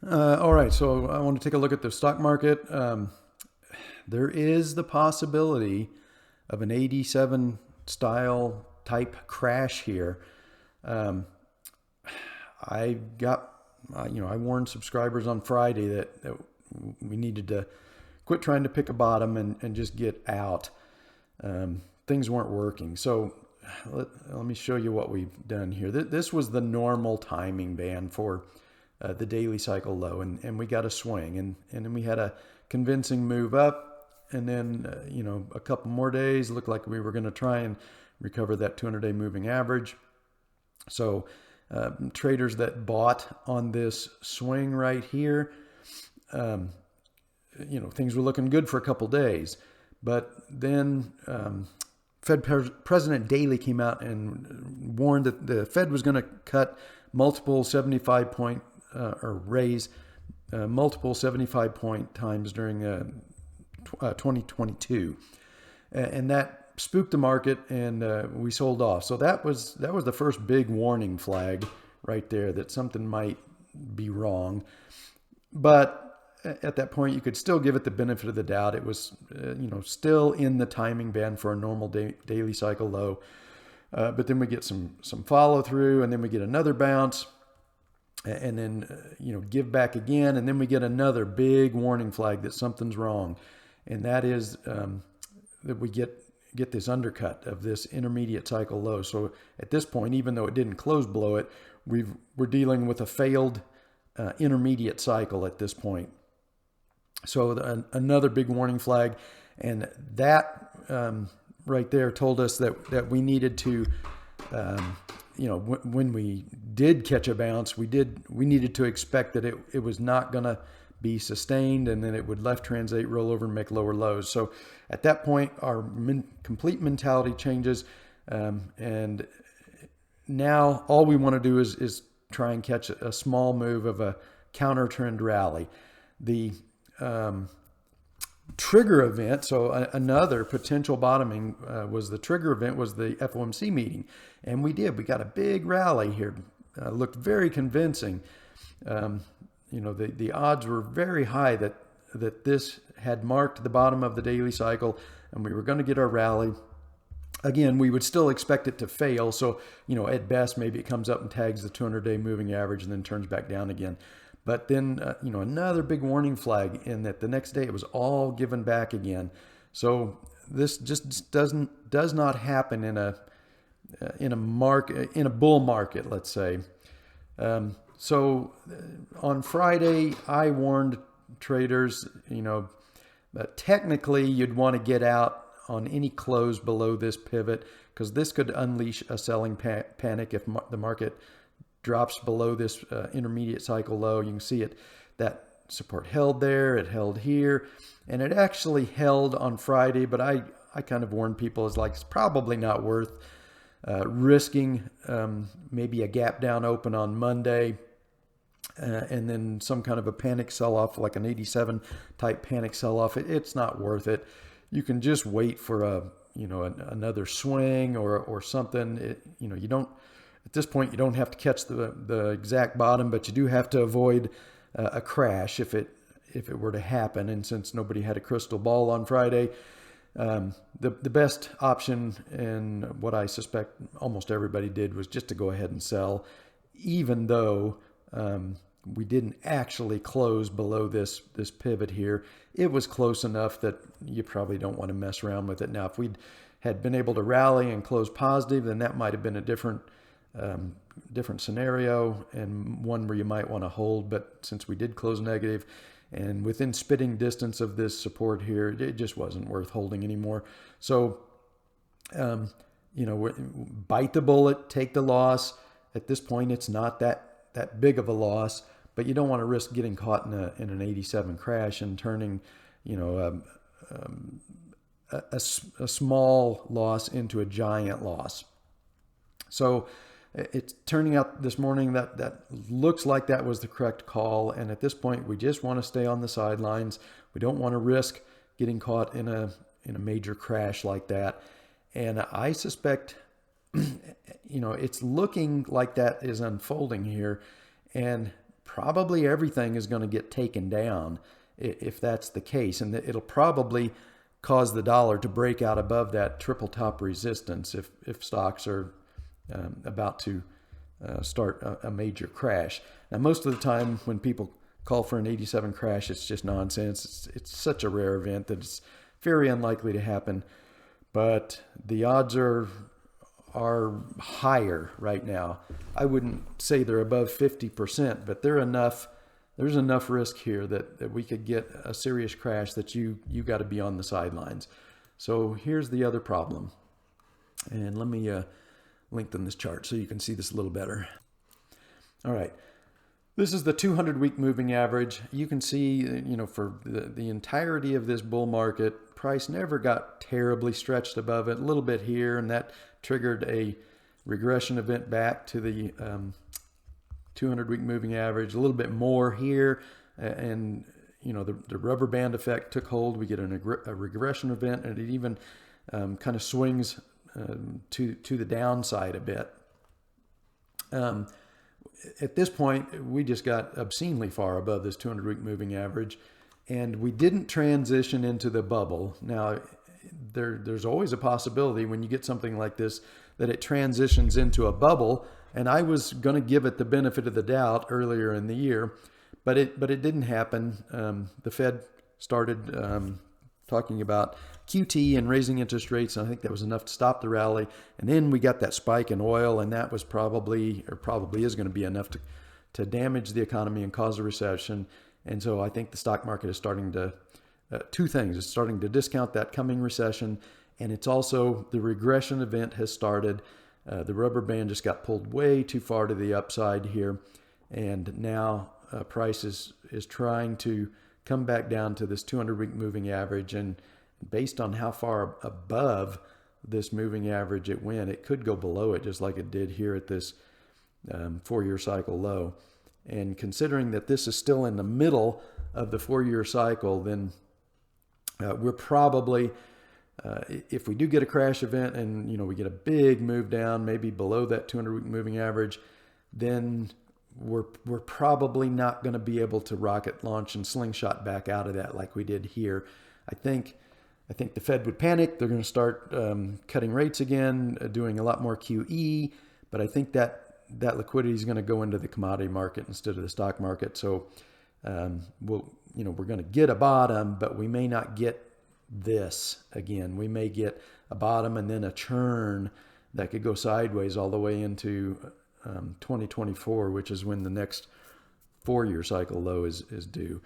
All right, so I want to take a look at the stock market. There is the possibility of an 87 style type crash here. Um, I got, I warned subscribers on Friday that we needed to quit trying to pick a bottom and just get out. Things weren't working. So let me show you what we've done here. This was the normal timing band for the daily cycle low, and we got a swing, and then we had a convincing move up, and then a couple more days looked like we were going to try and recover that 200-day moving average. So traders that bought on this swing right here, things were looking good for a couple days, but then Fed President Daly came out and warned that the Fed was going to cut multiple 75 point or raise multiple 75 point times during 2022, and that spooked the market, and we sold off. So that was the first big warning flag right there that something might be wrong. But at that point, you could still give it the benefit of the doubt. It was, still in the timing band for a normal daily cycle low. But then we get some follow through, and then we get another bounce, and then give back again, and then we get another big warning flag that something's wrong, and that is that we get this undercut of this intermediate cycle low. So at this point, even though it didn't close below it, we're dealing with a failed intermediate cycle at this point. So another big warning flag, and that right there told us that we needed to, when we did catch a bounce, we needed to expect that it was not going to be sustained, and then it would left translate, roll over, and make lower lows. So at that point, our complete mentality changes, and now all we want to do is try and catch a small move of a counter trend rally. The trigger event, so another potential bottoming was the trigger event was the FOMC meeting, and we got a big rally here. Looked very convincing. The odds were very high that this had marked the bottom of the daily cycle, and we were going to get our rally. Again, we would still expect it to fail. So, at best, maybe it comes up and tags the 200-day moving average and then turns back down again. But then, another big warning flag in that the next day it was all given back again. So this just does not happen in a bull market, let's say. So on Friday, I warned traders, that technically you'd want to get out on any close below this pivot, because this could unleash a selling panic if the market drops below this intermediate cycle low. You can see it, that support held there, it held here, and it actually held on Friday, but I kind of warned people, it's probably not worth risking maybe a gap down open on Monday, and then some kind of a panic sell-off, like an 87 type panic sell-off. It's not worth it. You can just wait for another swing or something. You don't, at this point, you don't have to catch the exact bottom, but you do have to avoid a crash if it were to happen. And since nobody had a crystal ball on Friday, the best option, and what I suspect almost everybody did, was just to go ahead and sell, even though we didn't actually close below this pivot here. It was close enough that you probably don't want to mess around with it. Now, if we had been able to rally and close positive, then that might have been a different scenario, and one where you might want to hold. But since we did close negative and within spitting distance of this support here, it just wasn't worth holding anymore. So, bite the bullet, take the loss. At this point, it's not that big of a loss, but you don't want to risk getting caught in an 87 crash and turning, a small loss into a giant loss. So it's turning out this morning that looks like that was the correct call. And at this point, we just want to stay on the sidelines. We don't want to risk getting caught in a major crash like that. And I suspect, it's looking like that is unfolding here. And probably everything is going to get taken down if that's the case. And it'll probably cause the dollar to break out above that triple top resistance if stocks are about to start a major crash. Now, most of the time when people call for an 87 crash, it's just nonsense. It's such a rare event that it's very unlikely to happen. But the odds are higher right now. I wouldn't say they're above 50%, but there's enough risk here that we could get a serious crash that you got to be on the sidelines. So here's the other problem. And let me lengthen this chart so you can see this a little better. All right. This is the 200-week moving average. You can see, for the entirety of this bull market, price never got terribly stretched above it. A little bit here, and that triggered a regression event back to the 200-week moving average. A little bit more here, and the rubber band effect took hold. We get a regression event, and it even kind of swings to the downside a bit. At this point, we just got obscenely far above this 200-week moving average, and we didn't transition into the bubble. Now, there's always a possibility when you get something like this that it transitions into a bubble, and I was going to give it the benefit of the doubt earlier in the year, but it didn't happen. The Fed started talking about QT and raising interest rates, and I think that was enough to stop the rally. And then we got that spike in oil, and that was probably is going to be enough to damage the economy and cause a recession. And so I think the stock market is starting to, two things. It's starting to discount that coming recession, and it's also the regression event has started. The rubber band just got pulled way too far to the upside here, and now price is trying to come back down to this 200-week moving average, and based on how far above this moving average it went, it could go below it just like it did here at this 4-year cycle low. And considering that this is still in the middle of the 4-year cycle, then we're probably, if we do get a crash event and we get a big move down, maybe below that 200-week moving average, then we're probably not going to be able to rocket launch and slingshot back out of that like we did here. I think the Fed would panic. They're going to start cutting rates again, doing a lot more QE. But I think that liquidity is going to go into the commodity market instead of the stock market. So we're going to get a bottom, but we may not get this again. We may get a bottom and then a churn that could go sideways all the way into 2024, which is when the next 4-year cycle low is due.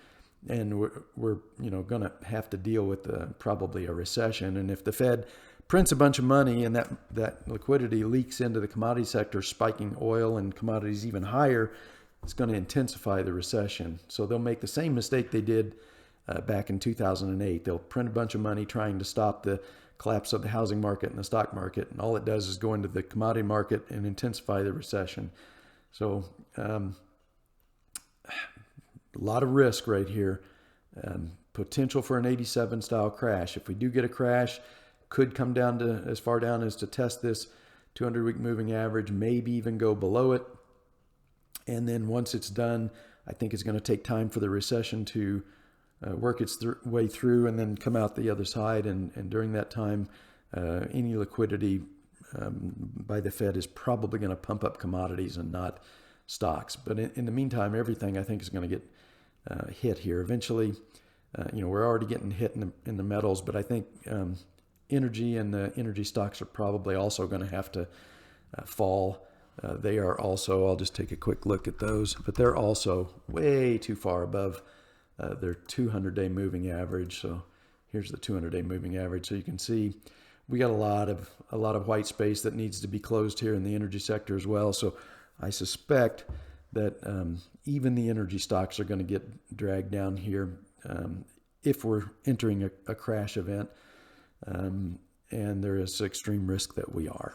And we're going to have to deal with probably a recession. And if the Fed prints a bunch of money and that liquidity leaks into the commodity sector, spiking oil and commodities even higher, it's going to intensify the recession. So they'll make the same mistake they did back in 2008. They'll print a bunch of money trying to stop the collapse of the housing market and the stock market, and all it does is go into the commodity market and intensify the recession. So a lot of risk right here. Potential for an 87 style crash. If we do get a crash, could come down to as far down as to test this 200-week moving average, maybe even go below it. And then once it's done, I think it's going to take time for the recession to work its way through and then come out the other side. And during that time, any liquidity by the Fed is probably going to pump up commodities and not stocks. But in the meantime, everything I think is going to get hit here. Eventually, we're already getting hit in the metals, but I think energy and the energy stocks are probably also going to have to fall. They are also, I'll just take a quick look at those, but they're also way too far above their 200-day moving average. So here's the 200-day moving average. So you can see we got a lot of white space that needs to be closed here in the energy sector as well. So I suspect that even the energy stocks are going to get dragged down here if we're entering a crash event. And there is extreme risk that we are.